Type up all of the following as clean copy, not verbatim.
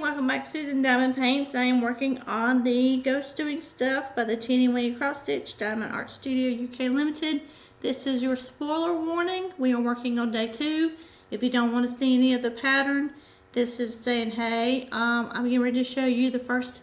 welcome back to Susan Diamond Paints. I am working on the Ghost Doing Stuff by the Teeny Weeny Cross Stitch Diamond Art Studio UK Limited. This is your spoiler warning. We are working on day 2. If you don't want to see any of the pattern, this is saying, hey, I'm getting ready to show you the first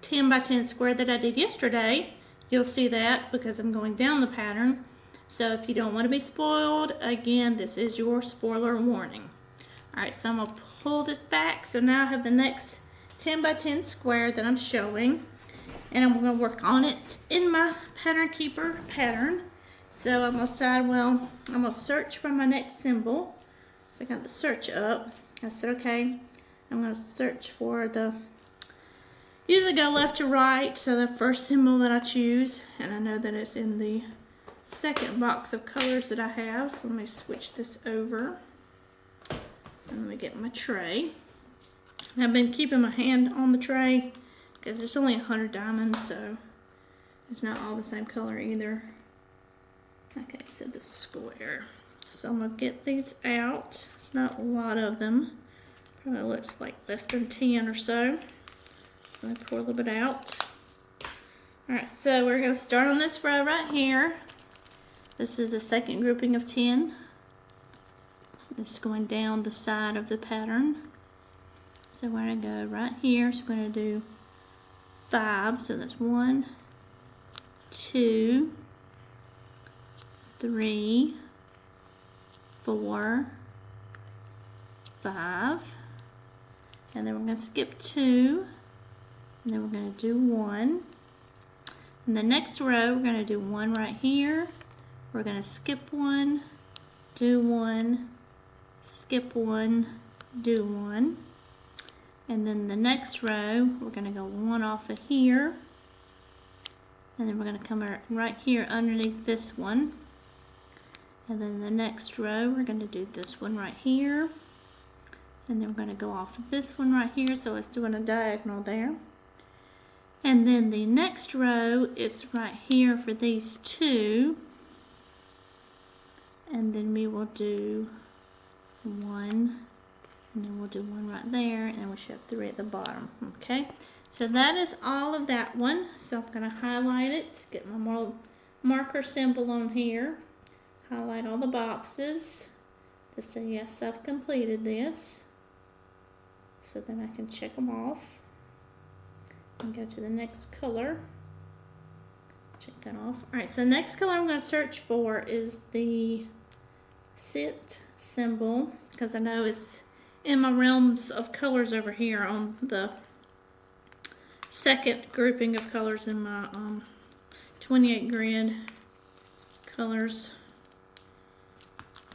10 by 10 square that I did yesterday. You'll see that because I'm going down the pattern. So if you don't want to be spoiled, again, this is your spoiler warning. Alright, so I'm going to pull this back. So now I have the next 10 by 10 square that I'm showing. And I'm going to work on it in my Pattern Keeper pattern. So I'm going to decide, well, I'm going to search for my next symbol. So I got the search up. I said, okay, I'm going to search for the, usually go left to right. So the first symbol that I choose, and I know that it's in the second box of colors that I have. So let me switch this over. And let me get my tray. I've been keeping my hand on the tray because there's only 100 diamonds, so it's not all the same color either. Okay, so the square. So I'm going to get these out. It's not a lot of them. Probably looks like less than 10 or so. Let me pour a little bit out. Alright, so we're going to start on this row right here. This is the second grouping of 10. It's going down the side of the pattern. So we're going to go right here. So we're going to do 5. So that's 1, 2, 3, 4, 5. And then we're going to skip 2. And then we're going to do 1. In the next row, we're going to do 1 right here. We're going to skip 1, do 1, skip 1, do 1, and then the next row we're going to go 1 off of here, and then we're going to come right here underneath this one, and then the next row we're going to do this one right here, and then we're going to go off of this one right here, so it's doing a diagonal there, and then the next row is right here for these two, and then we will do 1, and then we'll do 1 right there, and we should have 3 at the bottom. Okay, so that is all of that one. So I'm going to highlight it, get my marker symbol on here, highlight all the boxes to say yes, I've completed this, so then I can check them off and go to the next color. Check that off. Alright, so the next color I'm going to search for is the scent symbol, because I know it's in my realms of colors over here on the second grouping of colors in my 28 grid colors.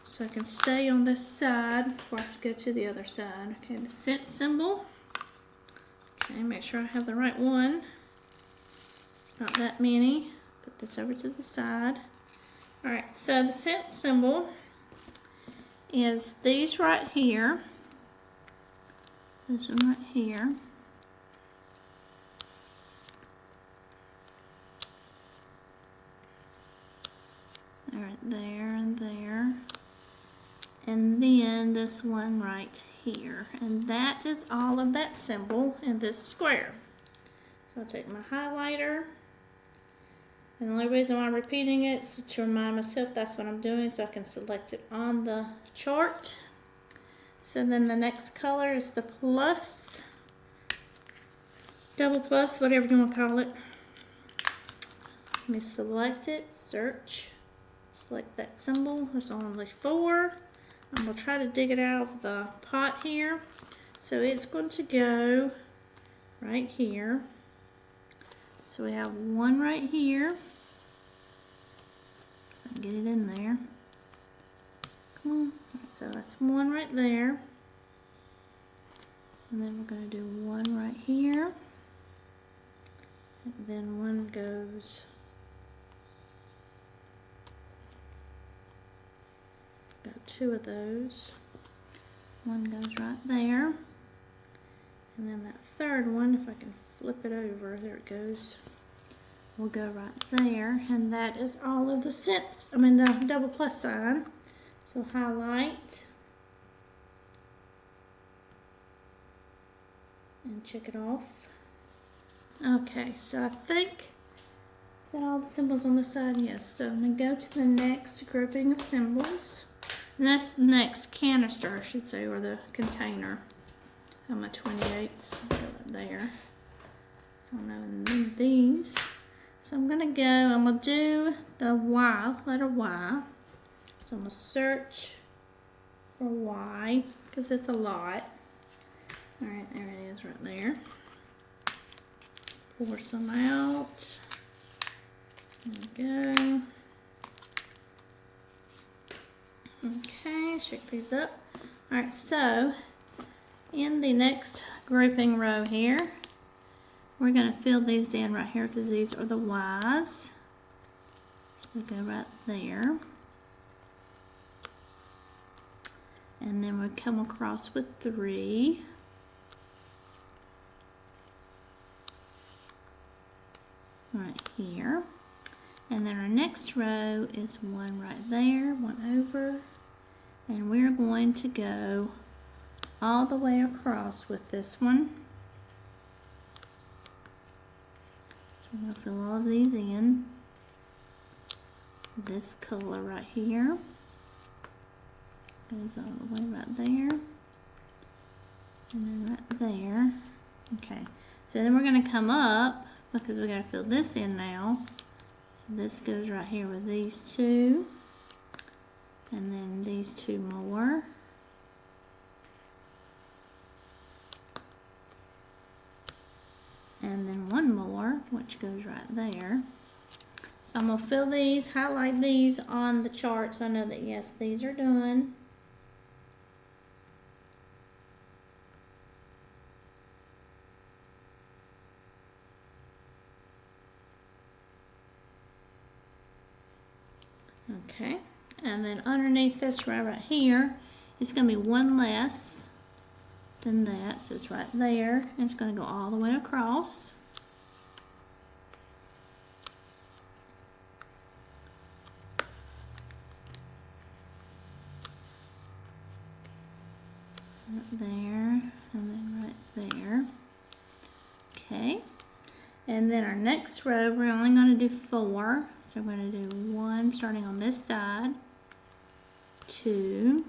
So I can stay on this side before I have to go to the other side. Okay, the scent symbol. Okay, make sure I have the right one. It's not that many. Put this over to the side. Alright, so the scent symbol is these right here. This one right here. Right there and there. And then this one right here. And that is all of that symbol in this square. So I'll take my highlighter. And the only reason why I'm repeating it is to remind myself that's what I'm doing, so I can select it on the chart. So then the next color is the plus, double plus, whatever you want to call it. Let me select it, search, select that symbol. There's only 4. I'm going to try to dig it out of the pot here. So it's going to go right here. So we have 1 right here. Get it in there. Come on. So that's 1 right there. And then we're going to do 1 right here. And then 1 goes. Got 2 of those. 1 goes right there. And then that third one, if I can flip it over, there it goes. We'll go right there, and that is all of the scents. The double plus sign. So highlight, and check it off. Okay, so I think, is that all the symbols on the side? Yes, so I'm going to go to the next grouping of symbols. And that's the next canister, I should say, or the container. On my 28s, go up there. So I'm going to need these. So I'm going to do the Y, letter Y. So I'm going to search for Y, because it's a lot. Alright, there it is right there. Pour some out. There we go. Okay, shake these up. Alright, so in the next grouping row here, we're going to fill these in right here because these are the Y's. So go right there. And then we come across with 3. Right here. And then our next row is 1 right there, 1 over. And we're going to go all the way across with this one. So we're going to fill all of these in. This color right here goes all the way right there. And then right there. Okay, so then we're going to come up because we got to fill this in now. So this goes right here with these 2. And then these 2 more. And then 1 more, which goes right there. So I'm going to fill these, highlight these on the chart so I know that yes, these are done. Okay, and then underneath this right here, it's going to be 1 less than that, so it's right there, and it's going to go all the way across. Right there, and then right there. Okay, and then our next row, we're only going to do 4. So we're going to do 1 starting on this side, 2,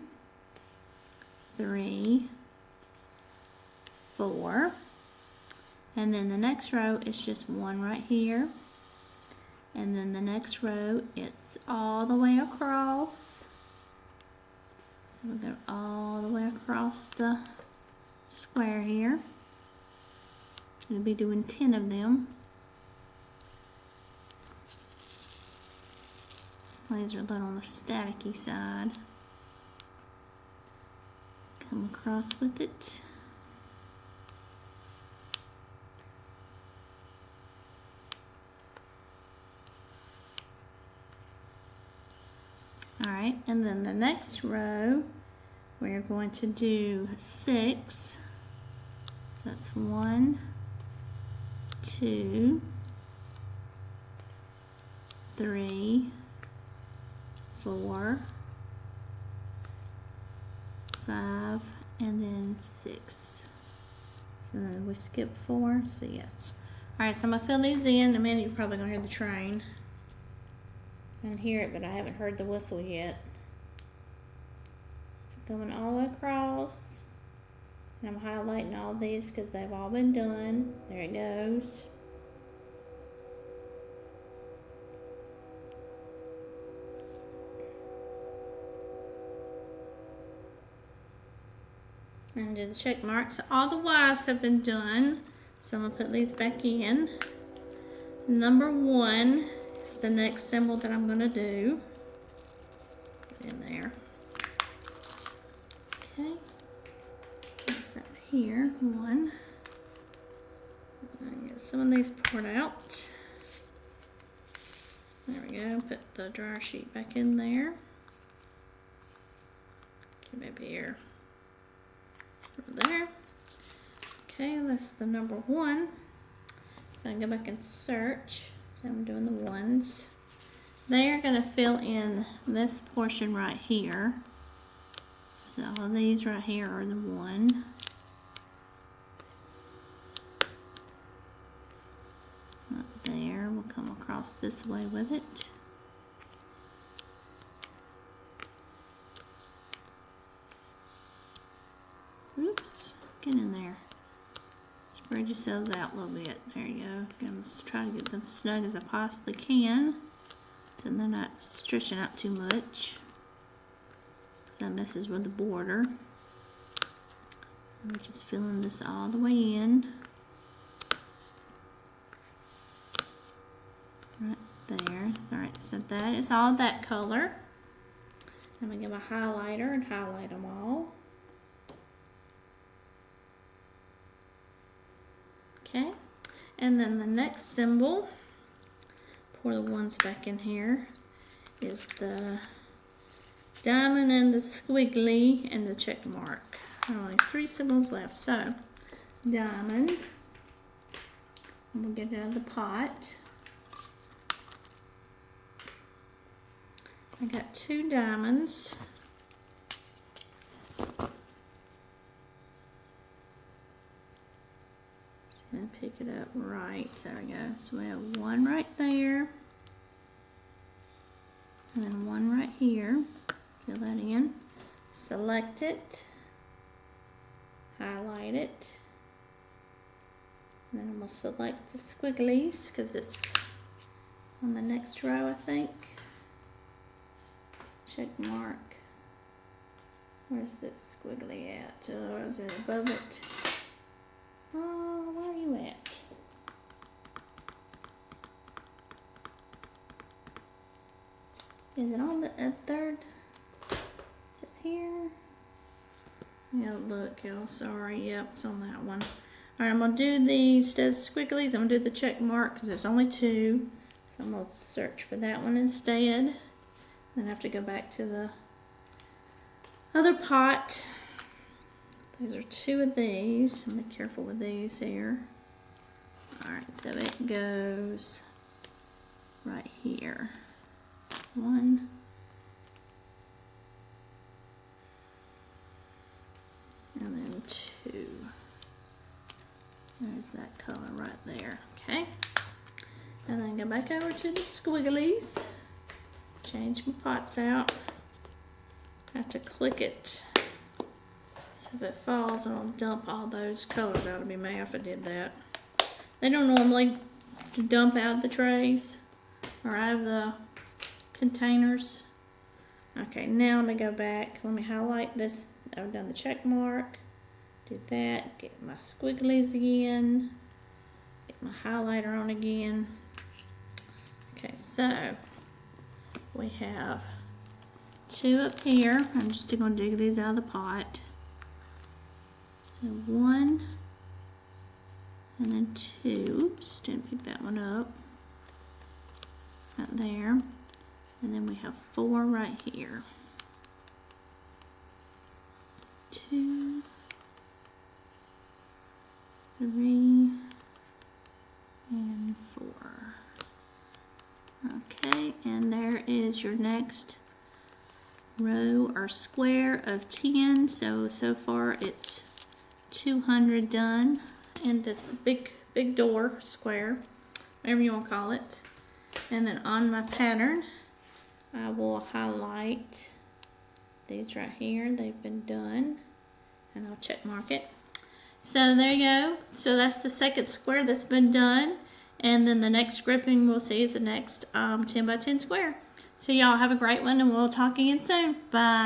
3, 4, and then the next row is just 1 right here, and then the next row it's all the way across. So we'll go all the way across the square here. We'll be doing 10 of them. These are a little on the staticky side. Come across with it. Alright, and then the next row, we're going to do 6. So that's 1, 2, 3, 4, 5, and then 6. So then we skip 4, so yes. Alright, so I'm going to fill these in. In a minute, you're probably going to hear the train. I can hear it, but I haven't heard the whistle yet. So going all the way across. And I'm highlighting all these because they've all been done. There it goes. And do the check marks. All the Y's have been done. So I'm going to put these back in. Number 1 is the next symbol that I'm going to do. Get in there. Okay. That's up here. 1. I'll get some of these poured out. There we go. Put the dryer sheet back in there. Okay, maybe here. There. Okay, that's the number 1. So I can go back and search. So I'm doing the 1s. They are going to fill in this portion right here. So all these right here are the 1. come across this way with it. Oops, get in there. Spread yourselves out a little bit. There you go. I'm going to try to get them snug as I possibly can, so they're not stretching out too much. That messes with the border. We're just filling this all the way in. Right there. Alright, so that is all that color. I'm going to give a highlighter and highlight them all. Okay, and then the next symbol, pour the ones back in here, is the diamond and the squiggly and the check mark. Only 3 symbols left. So, diamond, and we'll get it out of the pot. I got 2 diamonds. And pick it up right. There we go. So we have 1 right there, and then 1 right here. Fill that in. Select it. Highlight it. And then I'm going to select the squigglies because it's on the next row, I think. Check mark. Where's that squiggly at? Or is it above it? Oh, where are you at? Is it on the third? Is it here? Yeah, look, y'all. Sorry. Yep, it's on that one. Alright, I'm going to do these instead of squigglies. I'm going to do the check mark because there's only 2. So I'm going to search for that one instead. Then I have to go back to the other pot. These are 2 of these. Be careful with these here. Alright, so it goes right here. 1. And then 2. There's that color right there. Okay. And then go back over to the squigglies. Change my pots out. I have to click it. So if it falls, I'll dump all those colors out of me mouth if I did that. They don't normally dump out of the trays or out of the containers. Okay, now let me go back. Let me highlight this. I've done the check mark. Do that. Get my squigglies again. Get my highlighter on again. Okay, so we have 2 up here. I'm just going to dig these out of the pot. So 1 and then 2. Oops, didn't pick that one up. Right there. And then we have 4 right here. 2, 3, and 4. Okay, and there is your next row or square of 10. So far it's 200 done in this big door square, whatever you want to call it. And then on my pattern, I will highlight these right here. They've been done, and I'll check mark it. So there you go. So that's the second square that's been done. And then the next gripping we'll see is the next 10 by 10 square. So y'all have a great one, and we'll talk again soon. Bye.